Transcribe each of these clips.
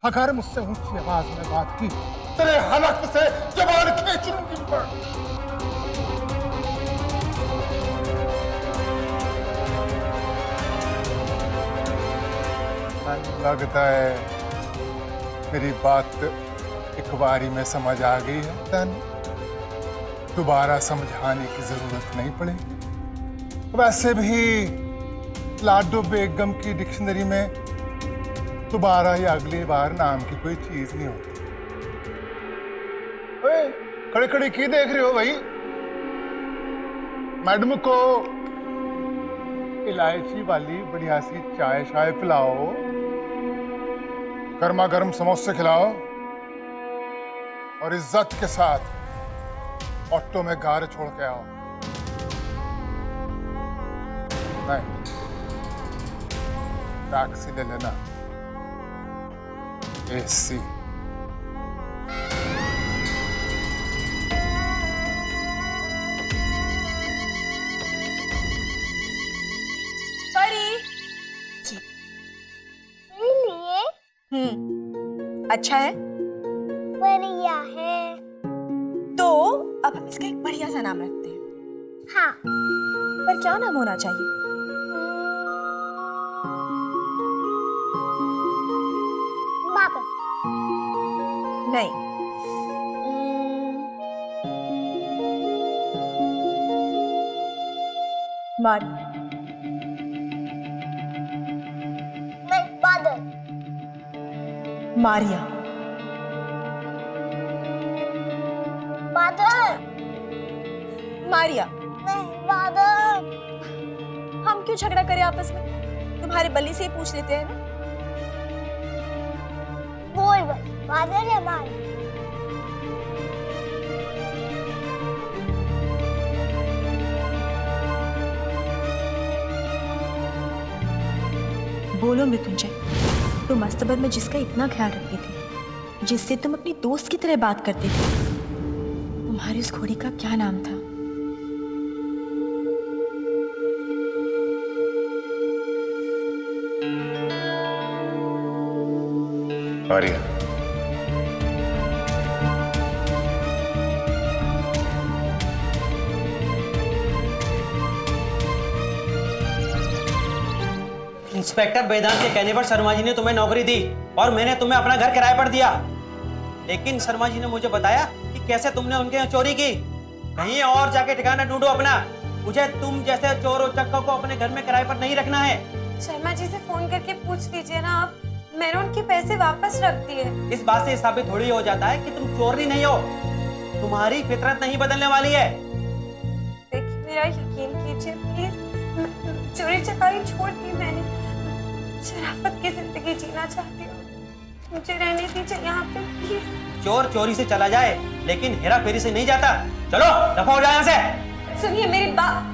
अगर मुझसे ऊंची आवाज में बात की तेरे हलक से जबान खींच लूंगी मैं। लगता है मेरी बात एक बारी में समझ आ गई है तन, दोबारा समझाने की जरूरत नहीं पड़ेगी। वैसे भी लाडो बेगम की डिक्शनरी में दोबारा या अगली बार नाम की कोई चीज नहीं होती। ओए, खड़े खड़े की देख रहे हो भाई? मैडम को इलायची वाली बढ़िया सी चाय शाय पिलाओ, गर्मा गर्म समोसे खिलाओ और इज्जत के साथ ऑटो में गाड़ी छोड़ के आओ। नहीं, टैक्सी ले लेना, एसी। अच्छा है, बढ़िया है। तो अब हम इसका एक बढ़िया सा नाम रखते हैं। हाँ। पर क्या नाम होना चाहिए? बाबर। नहीं। मारी। नहीं, बादल। मारिया। बादल। मारिया। नहीं, बादल। हम क्यों झगड़ा करें आपस में? तुम्हारे बल्ली से ही पूछ लेते हैं ना। बोल बल, बादल या मारिया? बोलो मृत्युंजय, तुम अस्तबद में जिसका इतना ख्याल रखती थी, जिससे तुम अपनी दोस्त की तरह बात करती थी, तुम्हारी उस घोड़ी का क्या नाम था? मारिया। इंस्पेक्टर वेदांत के कहने पर शर्मा जी ने तुम्हें नौकरी दी और मैंने तुम्हें अपना घर किराए पर दिया। लेकिन शर्मा जी ने मुझे बताया कि कैसे तुमने उनके यहाँ चोरी की। कहीं और जाके ठिकाना ढूंढो अपना। मुझे तुम जैसे चोर और चक्का को अपने घर में किराए पर नहीं रखना है। शर्मा जी से फोन करके पूछ लीजिए ना आप, मैंने उनके पैसे वापस रख दिए। इस बात से साबित थोड़ी हो जाता है कि तुम चोरी नहीं हो। तुम्हारी फितरत नहीं बदलने वाली है। देखिए, मेरा यकीन कीजिए प्लीज, चोरी चकारी छोड़ दी मैंने। शराफत की जिंदगी जीना चाहती हूँ, मुझे रहने दीजिए यहाँ पे प्लीज। चोर चोरी से चला जाए लेकिन हेरा फेरी से नहीं जाता। चलो दफा हो जाए यहाँ से। सुनिए मेरी बात।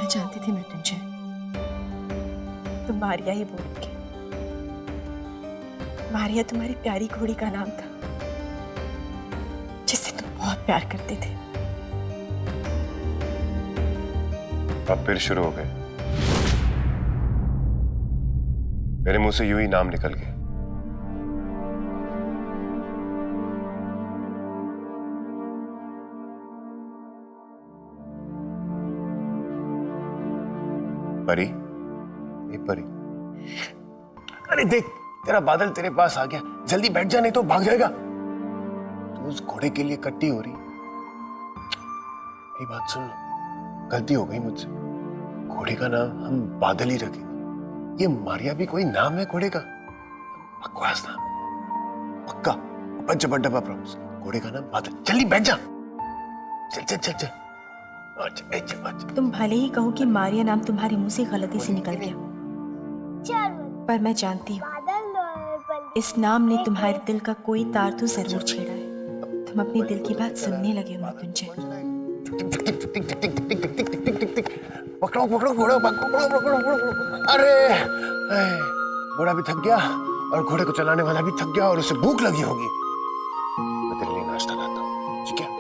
जानती थी मृत्युंजय, तुम मारिया ही बोलोगे। मारिया तुम्हारी प्यारी घोड़ी का नाम था, जिससे तुम बहुत प्यार करते थे। अब फिर शुरू हो गए। मेरे मुंह से यूं ही नाम निकल गया। परी, ये परी, अरे देख तेरा बादल तेरे पास आ गया, जल्दी बैठ जा नहीं तो भाग जाएगा। तू उस घोड़े के लिए कट्टी हो रही। मेरी बात सुन लो, गलती हो गई मुझसे। घोड़े का नाम हम बादल ही रखेंगे। ये मारिया भी कोई नाम है घोड़े का? बकवास नाम। पक्का पंच डब्बा प्रॉमिस। घोड़े का नाम बादल। जल्दी बैठ जा। चल चल चल चल। तुम भले ही कहो कि मारिया नाम तुम्हारे मुंह से गलती से निकल गया, चल पर मैं जानती हूँ बादल बल्ली इस नाम ने तुम्हारे दिल का कोई तार तो जरूर छेड़ा है। तुम अपने दिल की बात सुनने लगे हो मृत्युंजय। पकड़ो पकड़ो घोड़ा, पकड़ो पकड़ो पकड़ो। अरे घोड़ा भी थक गया और घोड़े को चलाने वाला भी थक गया और उसे भूख लगी होगी। मैं तेरे लिए नाश्ता लाता हूँ, ठीक है?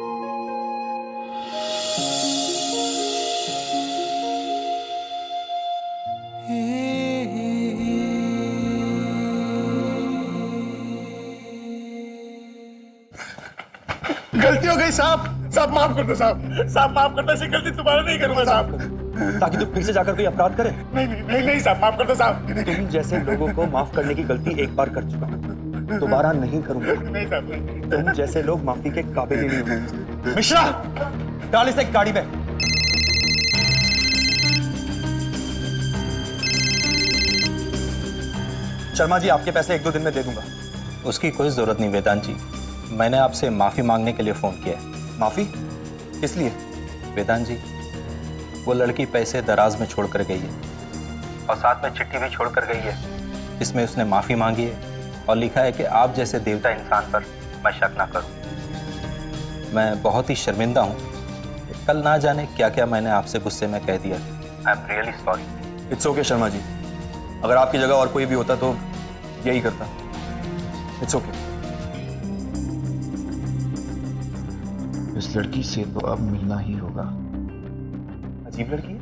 गलती हो गई साहब, साहब माफ कर दो साहब, साहब माफ कर दो, ऐसी गलती दोबारा नहीं करूंगा साहब। ताकि तू फिर से जाकर कोई अपराध करे। नहीं नहीं नहीं नहीं साहब, माफ कर दो साहब। तुम जैसे लोगों को माफ करने की गलती एक बार कर चुका हूं, दोबारा नहीं करूंगा। नहीं साहब नहीं। तुम जैसे लोग माफी के काबिल ही नहीं हो। मिश्रा, डाल इसे गाड़ी में। शर्मा जी, आपके पैसे 1-2 दिन में दे दूंगा। उसकी कोई जरूरत नहीं वेदांत जी, मैंने आपसे माफी मांगने के लिए फोन किया है। माफी? किस लिए? वेदांत जी, वो लड़की पैसे दराज में छोड़कर गई है और साथ में चिट्ठी भी छोड़कर गई है, जिसमें उसने माफी मांगी है और लिखा है कि आप जैसे देवता इंसान पर मैं शक ना करूं। मैं बहुत ही शर्मिंदा हूं। कल ना जाने क्या क्या मैंने आपसे गुस्से में कह दिया। I am really sorry. It's okay Sharma ji, अगर आपकी जगह और कोई भी होता तो यही करता। It's okay. इस लड़की से तो अब मिलना ही होगा। अजीब लड़की है।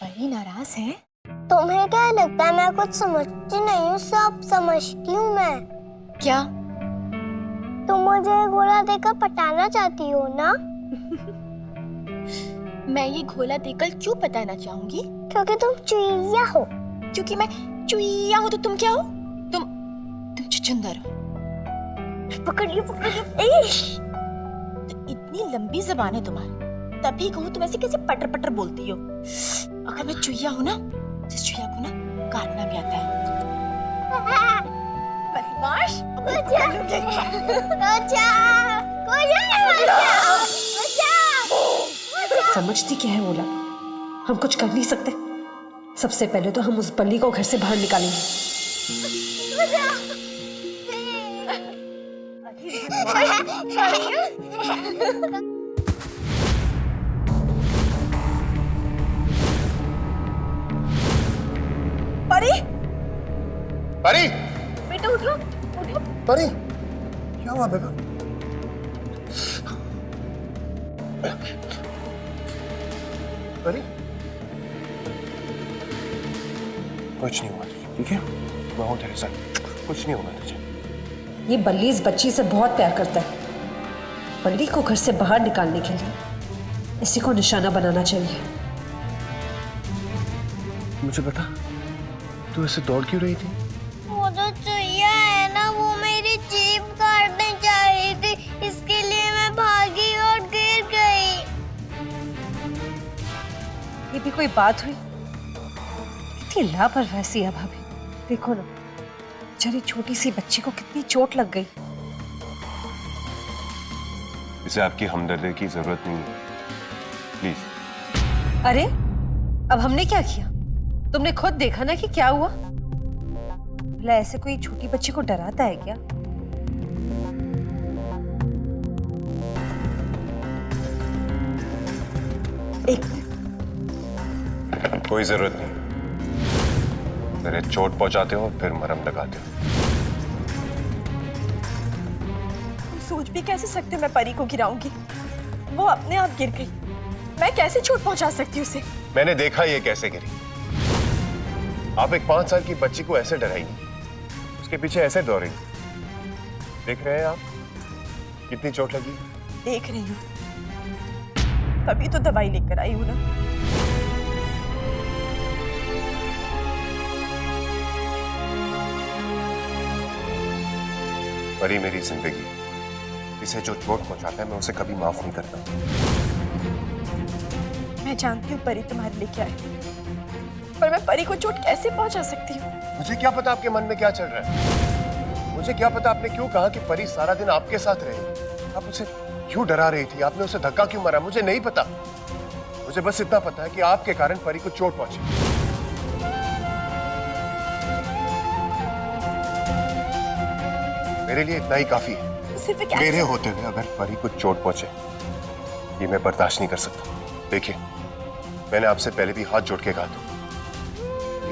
बड़ी नाराज है। तुम्हें क्या लगता है मैं कुछ समझती नहीं हूँ, सब समझती हूँ मैं। क्या? तुम मुझे घोड़ा देकर पटाना चाहती हो ना? मैं ये घोला देकर क्यों पताना चाहूंगी? क्योंकि तुम चुईया हो। क्योंकि मैं चुईया हूँ तो तुम क्या हो? तुम चुचुंदर हो। पकड़िए पकड़िए। तो इतनी लंबी जबान है तुम्हारी, तभी कहूँ तुम ऐसे कैसे पटर पटर बोलती हो। अगर मैं चुईया हूँ ना, जिस चुईया को ना काटना भी आता है। बदमाश! समझती क्या है वो लोग? हम कुछ कर नहीं सकते। सबसे पहले तो हम उस बल्ली को घर से बाहर निकालेंगे। परी! परी, बेटा उठो, उठो। परी, क्या हुआ बेटा? परी, कुछ नहीं हुआ तुझे, ठीक है? मैं हूं तेरे साथ, कुछ नहीं होगा तुझे। ये बल्ली इस बच्ची से बहुत प्यार करता है। बल्ली को घर से बाहर निकालने के लिए इसी को निशाना बनाना चाहिए। मुझे बता, तू ऐसे दौड़ क्यों रही थी? वो जो चुईया है ना, वो मेरी जीभ काटने जा रही थी, इसके लिए मैं भागी और गिर गई। ये भी कोई बात हुई? कितनी लापरवाही सी है भाभी। देखो ना, बेचारी छोटी सी बच्ची को कितनी चोट लग गई। इसे आपकी हमदर्दी की जरूरत नहीं है, प्लीज। अरे अब हमने क्या किया? तुमने खुद देखा ना कि क्या हुआ। भला ऐसे कोई छोटी बच्ची को डराता है क्या? एक कोई जरूरत नहीं। मेरे चोट पहुंचाते हो फिर मरहम लगाते हो। सोच भी कैसे सकते हो मैं परी को गिराऊंगी? वो अपने आप गिर गई, मैं कैसे चोट पहुंचा सकती हूँ उसे? मैंने देखा ये कैसे गिरी। आप एक 5 साल की बच्ची को ऐसे डराएंगी, उसके पीछे ऐसे दौड़ेंगी। देख रहे हैं आप कितनी चोट लगी? देख रही हूँ, तभी तो दवाई लेकर आई हूँ ना। परी मेरी जिंदगी, इसे जो चोट पहुंचाता है मैं उसे कभी माफ नहीं करता। मैं जानती हूँ परी तुम्हारे लिए क्या है, पर मैं परी को चोट कैसे पहुंचा सकती हूँ? मुझे क्या पता आपके मन में क्या चल रहा है? मुझे क्या पता आपने क्यों कहा कि परी सारा दिन आपके साथ रहे? आप उसे क्यों डरा रही थी? आपने उसे धक्का क्यों मारा? मुझे नहीं पता। मुझे बस इतना पता है कि आपके कारण परी को चोट पहुंची। मेरे लिए इतना ही काफी है। सिर्फ एक मेरे होते हुए अगर परी को चोट पहुंचे, ये मैं बर्दाश्त नहीं कर सकता। देखिए, मैंने आपसे पहले भी हाथ जोड़ के कहा था,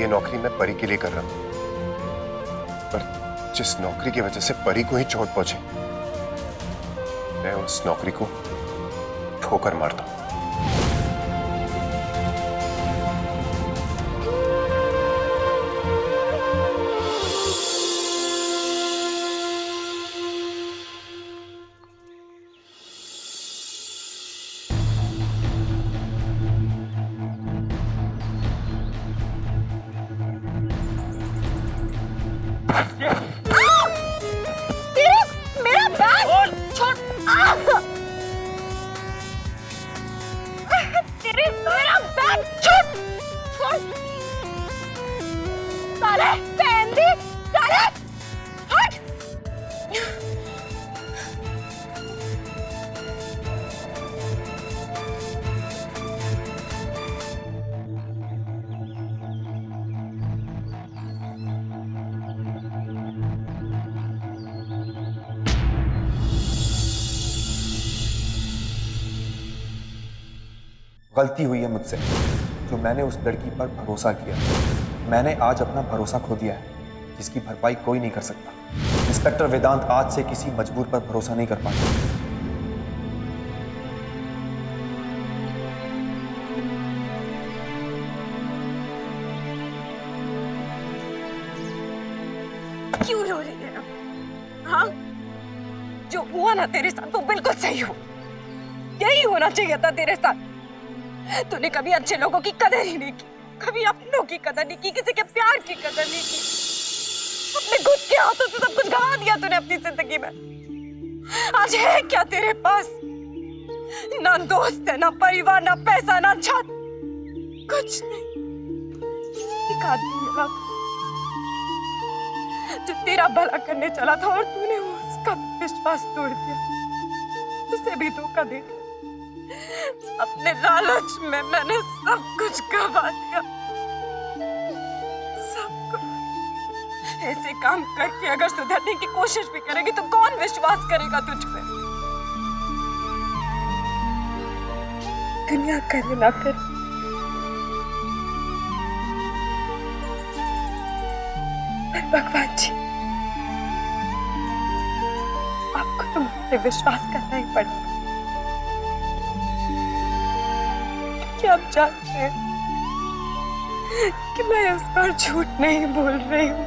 ये नौकरी मैं परी के लिए कर रहा हूं, पर जिस नौकरी की वजह से परी को ही चोट पहुंचे, मैं उस नौकरी को ठोकर मारता हूं। मेरा बैग छोड़। तेरे मेरा बैग छोड़ छोड़। सारे पहन दी, सारे हट। गलती हुई है मुझसे, जो मैंने उस लड़की पर भरोसा किया। मैंने आज अपना भरोसा खो दिया है, जिसकी भरपाई कोई नहीं कर सकता। इंस्पेक्टर वेदांत आज से किसी मजबूर पर भरोसा नहीं कर पाता। क्यों रो रही है? हाँ, जो हुआ ना तेरे साथ वो बिल्कुल सही हो। यही होना चाहिए था तेरे साथ। तूने कभी अच्छे लोगों की कदर ही नहीं की, कभी अपनों की कदर नहीं की, किसी के प्यार की कदर नहीं की। अपने खुद के हाथों से सब कुछ गंवा दिया तूने अपनी जिंदगी में। आज है क्या तेरे पास? ना दोस्त है, ना परिवार, ना पैसा, ना छत, कुछ नहीं। एक आदमी मिला जो तेरा भला करने चला था और तूने उसका विश्वास तोड़ दिया, उसे भी धोखा दे दिया। अपने लालच में मैंने सब कुछ गवा दिया, सब कुछ। ऐसे काम करके अगर सुधरने की कोशिश भी करेगी तो कौन विश्वास करेगा तुझ पे? दुनिया करे ना करे, पर भगवान जी, आपको तो मुझसे विश्वास करना ही पड़ेगा। आप जानते हैं कि मैं उस पर झूठ नहीं बोल रही हूँ।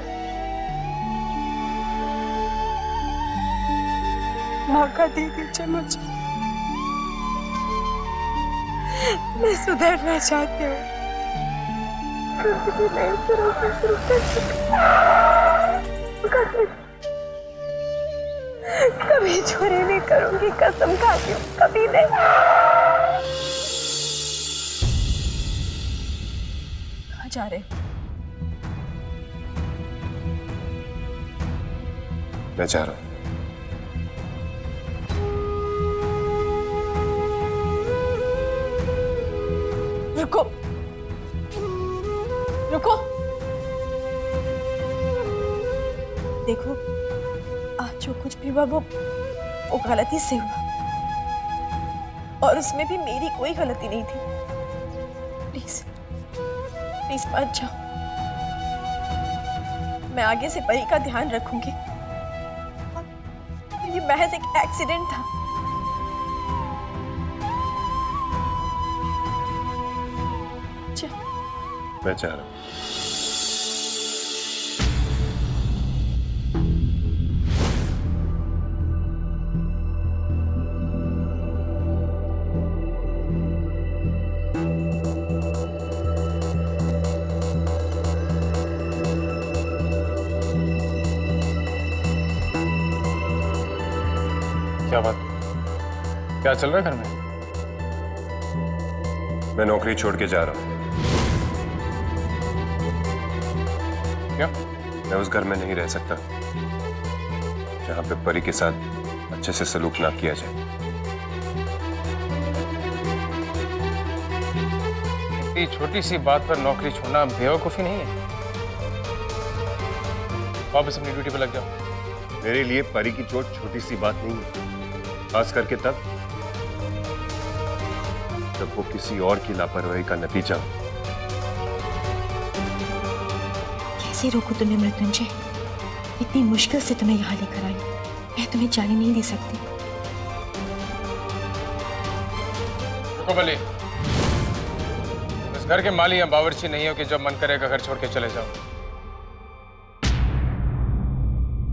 मौका दे दीजिए मुझे, मैं सुधरना चाहती हूँ। कभी चोरी नहीं करूंगी, कसम खाती हूँ, कभी नहीं। जा रहे हो? मैं जा रहा हूं। रुको रुको, देखो आज जो कुछ भी हुआ वो गलती से हुआ, और उसमें भी मेरी कोई गलती नहीं थी। प्लीज प्लीज मत जाओ, मैं आगे से परी का ध्यान रखूंगी। और ये महज एक एक्सीडेंट था। मैं जा रहा हूं। क्या बात, क्या चल रहा है घर में? मैं नौकरी छोड़ के जा रहा हूं। क्या? मैं उस घर में नहीं रह सकता जहां पे परी के साथ अच्छे से सलूक ना किया जाए। इतनी छोटी सी बात पर नौकरी छोड़ना बेवकूफी नहीं है। वापस अपनी ड्यूटी पर लग जाओ। मेरे लिए परी की चोट छोटी सी बात नहीं है, खास करके तब जब वो किसी और की लापरवाही का नतीजा हो। कैसे रोकूं तुम्हें मृत्युंजय? इतनी मुश्किल से तुम्हें यहाँ लेकर आई, मैं तुम्हें जाने नहीं दे सकती। रुको बली, इस घर के माली या बावर्ची नहीं हो कि जब मन करेगा घर छोड़ के चले जाओ।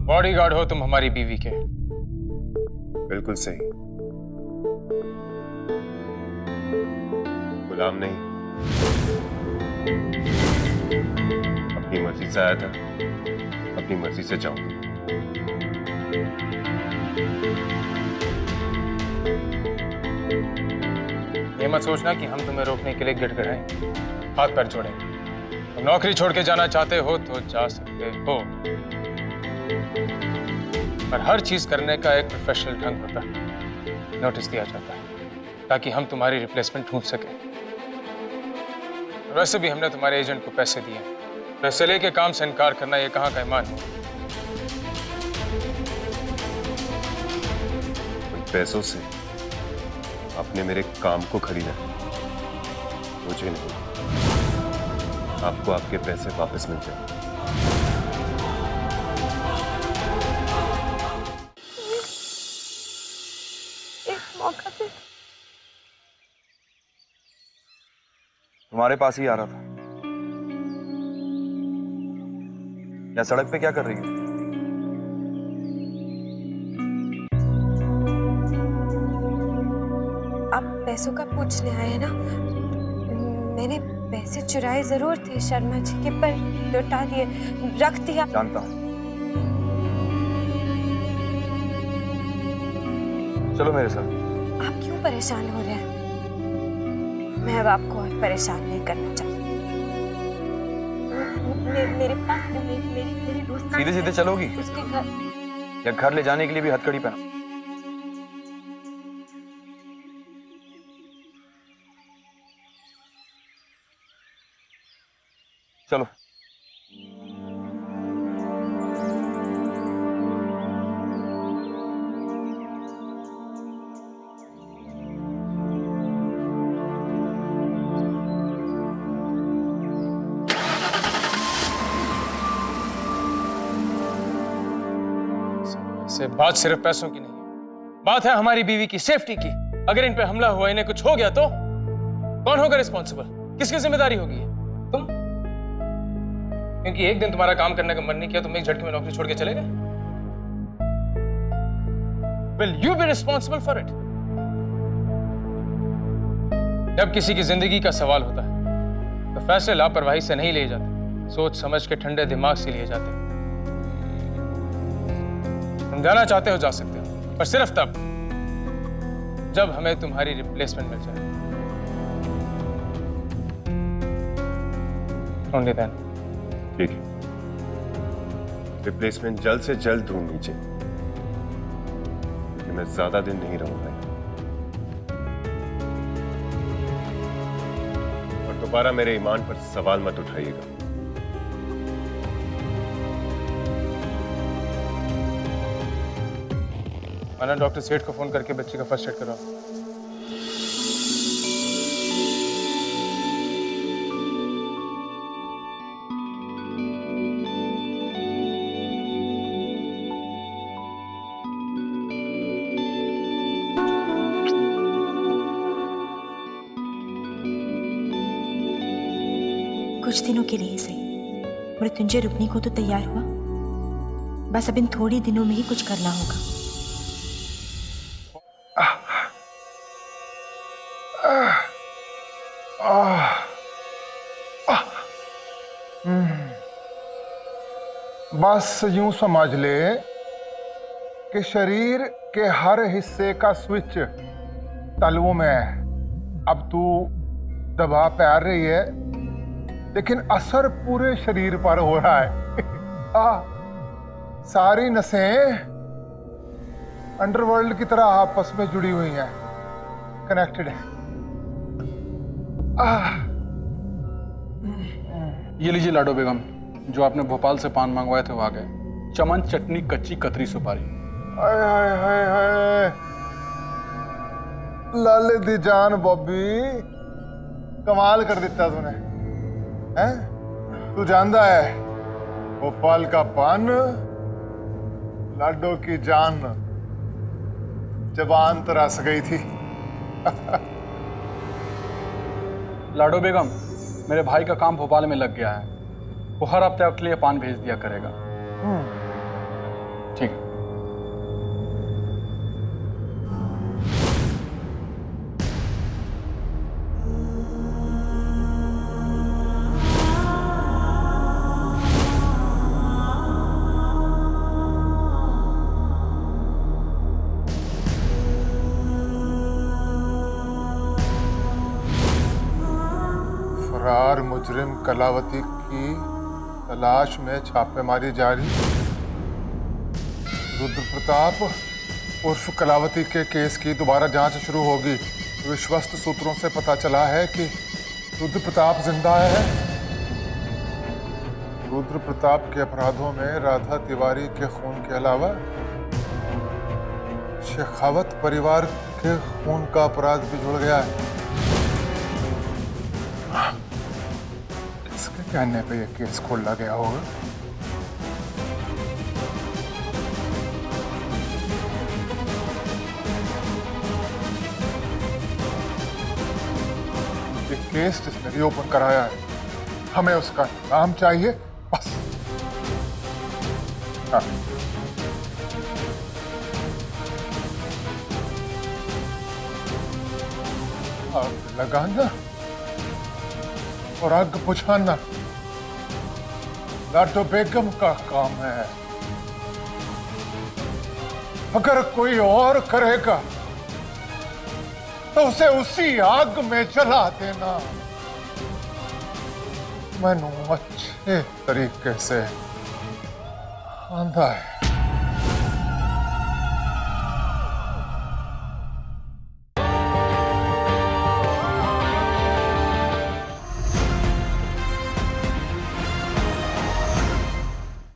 बॉडीगार्ड हो तुम हमारी बीवी के। बिल्कुल सही, गुलाम नहीं। अपनी मर्जी से आया था, अपनी मर्जी से जाऊंगा। ये मत सोचना कि हम तुम्हें रोकने के लिए गिड़गिड़ाएं, हाथ पैर जोड़ें। तुम नौकरी छोड़ के जाना चाहते हो तो जा सकते हो, पर हर चीज करने का एक प्रोफेशनल ढंग होता है। नोटिस दिया जाता है ताकि हम तुम्हारी रिप्लेसमेंट ढूंढ सकें। वैसे भी हमने तुम्हारे एजेंट को पैसे दिए, पैसे लेके काम से इनकार करना ये कहाँ का ईमान है? पैसों से आपने मेरे काम को खरीदा, मुझे नहीं। आपको आपके पैसे वापस मिल जाए। एक मौका दे। तुम्हारे पास ही आ रहा था। या सड़क पे क्या कर रही हो? आप पैसों का पूछने आए हैं ना? मैंने पैसे चुराए जरूर थे शर्मा जी के, पर लौटा दिए, रख दिया। जानता हूं। चलो मेरे साथ। आप क्यों परेशान हो रहे हैं? मैं अब आपको और परेशान नहीं करना चाहती। मेरे पास मेरी दोस्त सीधे सीधे चलोगी उसके घर। या घर ले जाने के लिए भी हथकड़ी पहना? चलो। से बात सिर्फ पैसों की नहीं है, बात है हमारी बीवी की सेफ्टी की। अगर इन पे हमला हुआ, इन्हें कुछ हो गया तो कौन होगा रिस्पॉन्सिबल? किसकी जिम्मेदारी होगी? तुम? क्योंकि एक दिन तुम्हारा काम करने का मन नहीं किया, तुम एक झटके में नौकरी छोड़ के चले गए। Will you be responsible for it? जब किसी की जिंदगी का सवाल होता है तो फैसले लापरवाही से नहीं लिए जाते, सोच समझ के ठंडे दिमाग से लिए जाते। तुम जाना चाहते हो जा सकते हो, पर सिर्फ तब जब हमें तुम्हारी रिप्लेसमेंट मिल जाए। Only then. ठीक है, रिप्लेसमेंट जल्द से जल्द ढूंढनी चाहिए, क्योंकि मैं ज्यादा दिन नहीं रहूंगा। और दोबारा मेरे ईमान पर सवाल मत उठाइएगा। आना डॉक्टर सेठ को फोन करके बच्चे का फर्स्ट एड कराओ। कुछ दिनों के लिए ही सही, मृत्युंजय रुकने को तो तैयार हुआ। बस अब इन थोड़ी दिनों में ही कुछ करना होगा। बस यूं समझ ले कि शरीर के हर हिस्से का स्विच तलवों में है। अब तू दबा पैर रही है, लेकिन असर पूरे शरीर पर हो रहा है। सारी नसें अंडरवर्ल्ड की तरह आपस में जुड़ी हुई हैं, कनेक्टेड है। ये लीजिए लाडो बेगम, जो आपने भोपाल से पान मंगवाए थे वो आ गए। चमन, चटनी, कच्ची कतरी, सुपारी। हाय हाय हाय हाय, लाले दी जान बॉबी, कमाल कर दिता तूने। हैं? तू जानता है भोपाल का पान लाडो की जान जबान तरस गई थी। लाडो बेगम, मेरे भाई का काम भोपाल में लग गया है, वो हर हफ्ते आपके लिए पान भेज दिया करेगा। ठीक है। फरार मुजरिम कलावती की तलाश में छापेमारी जारी। रुद्र प्रताप उर्फ कलावती के केस की दोबारा जांच शुरू होगी। विश्वस्त सूत्रों से पता चला है कि रुद्र प्रताप जिंदा है। रुद्र प्रताप के अपराधों में राधा तिवारी के खून के अलावा शेखावत परिवार के खून का अपराध भी जुड़ गया है। किसके कहने पे ये केस खोला गया होगा? ये केस जिसने रीओपन कराया है, हमें उसका नाम चाहिए बस। हाँ। आग लगाना और आग बुझाना लाडो बेगम का काम है। अगर कोई और करेगा तो उसे उसी आग में जला देना। मैनू अच्छे तरीके से आंदा है।